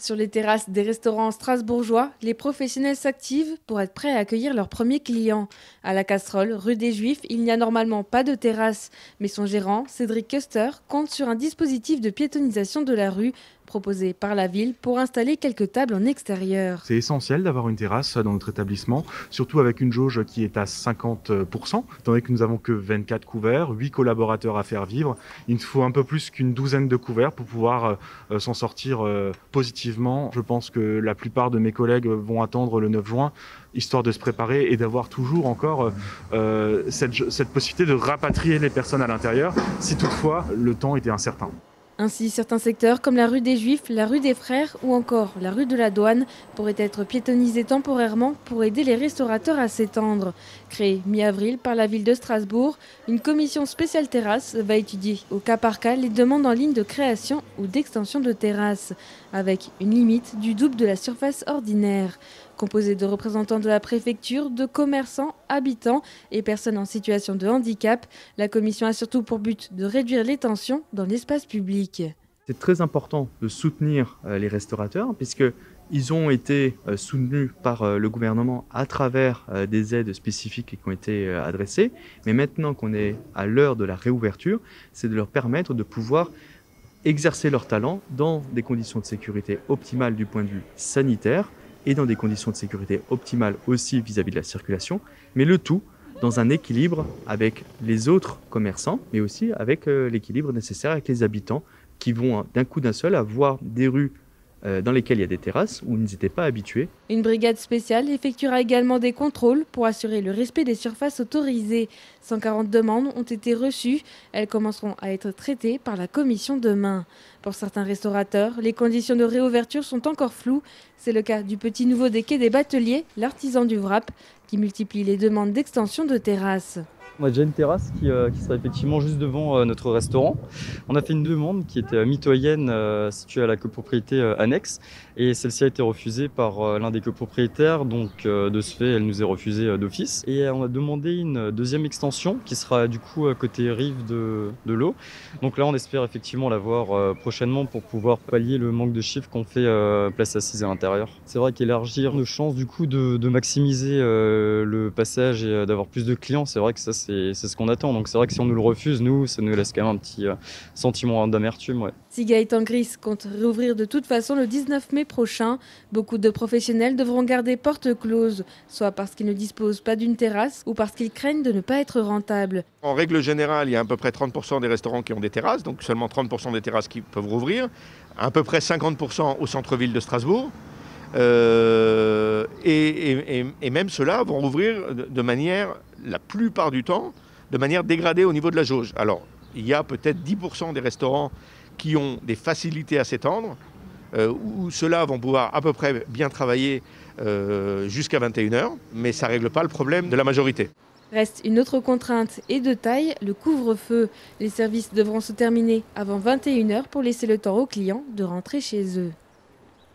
Sur les terrasses des restaurants strasbourgeois, les professionnels s'activent pour être prêts à accueillir leurs premiers clients. À la Casserolle, rue des Juifs, il n'y a normalement pas de terrasse. Mais son gérant, Cédric Custer, compte sur un dispositif de piétonisation de la rue proposé par la ville pour installer quelques tables en extérieur. C'est essentiel d'avoir une terrasse dans notre établissement, surtout avec une jauge qui est à 50%, étant donné que nous n'avons que 24 couverts, 8 collaborateurs à faire vivre. Il nous faut un peu plus qu'une douzaine de couverts pour pouvoir s'en sortir positivement. Je pense que la plupart de mes collègues vont attendre le 9 juin, histoire de se préparer et d'avoir toujours encore cette possibilité de rapatrier les personnes à l'intérieur, si toutefois le temps était incertain. Ainsi, certains secteurs comme la rue des Juifs, la rue des Frères ou encore la rue de la Douane pourraient être piétonnisés temporairement pour aider les restaurateurs à s'étendre. Créée mi-avril par la ville de Strasbourg, une commission spéciale terrasse va étudier au cas par cas les demandes en ligne de création ou d'extension de terrasse, avec une limite du double de la surface ordinaire. Composée de représentants de la préfecture, de commerçants, habitants et personnes en situation de handicap, la commission a surtout pour but de réduire les tensions dans l'espace public. C'est très important de soutenir les restaurateurs puisqu'ils ont été soutenus par le gouvernement à travers des aides spécifiques qui ont été adressées. Mais maintenant qu'on est à l'heure de la réouverture, c'est de leur permettre de pouvoir exercer leur talent dans des conditions de sécurité optimales du point de vue sanitaire et dans des conditions de sécurité optimales aussi vis-à-vis de la circulation, mais le tout dans un équilibre avec les autres commerçants, mais aussi avec l'équilibre nécessaire avec les habitants qui vont d'un seul avoir des rues dans lesquelles il y a des terrasses où ils n'étaient pas habitués. Une brigade spéciale effectuera également des contrôles pour assurer le respect des surfaces autorisées. 140 demandes ont été reçues. Elles commenceront à être traitées par la commission demain. Pour certains restaurateurs, les conditions de réouverture sont encore floues. C'est le cas du petit nouveau des quais des Bateliers, l'artisan du wrap, qui multiplie les demandes d'extension de terrasses. On a déjà une terrasse qui sera effectivement juste devant notre restaurant. On a fait une demande qui était mitoyenne située à la copropriété annexe et celle-ci a été refusée par l'un des copropriétaires, donc de ce fait elle nous est refusée d'office. Et on a demandé une deuxième extension qui sera du coup côté rive de l'eau. Donc là on espère effectivement l'avoir prochainement pour pouvoir pallier le manque de chiffres qu'on fait place assise à l'intérieur. C'est vrai qu'élargir nos chances du coup de maximiser le passage et d'avoir plus de clients, c'est vrai que ça c'est ce qu'on attend. Donc c'est vrai que si on nous le refuse, nous, ça nous laisse quand même un petit sentiment d'amertume. Ouais. Si Gaëtan Gris compte réouvrir de toute façon le 19 mai prochain, beaucoup de professionnels devront garder porte close, soit parce qu'ils ne disposent pas d'une terrasse ou parce qu'ils craignent de ne pas être rentables. En règle générale, il y a à peu près 30% des restaurants qui ont des terrasses, donc seulement 30% des terrasses qui peuvent rouvrir, à peu près 50% au centre-ville de Strasbourg. Et même ceux-là vont rouvrir de manière, la plupart du temps, de manière dégradée au niveau de la jauge. Alors, il y a peut-être 10% des restaurants qui ont des facilités à s'étendre, où ceux-là vont pouvoir à peu près bien travailler jusqu'à 21h, mais ça ne règle pas le problème de la majorité. Reste une autre contrainte et de taille, le couvre-feu. Les services devront se terminer avant 21h pour laisser le temps aux clients de rentrer chez eux.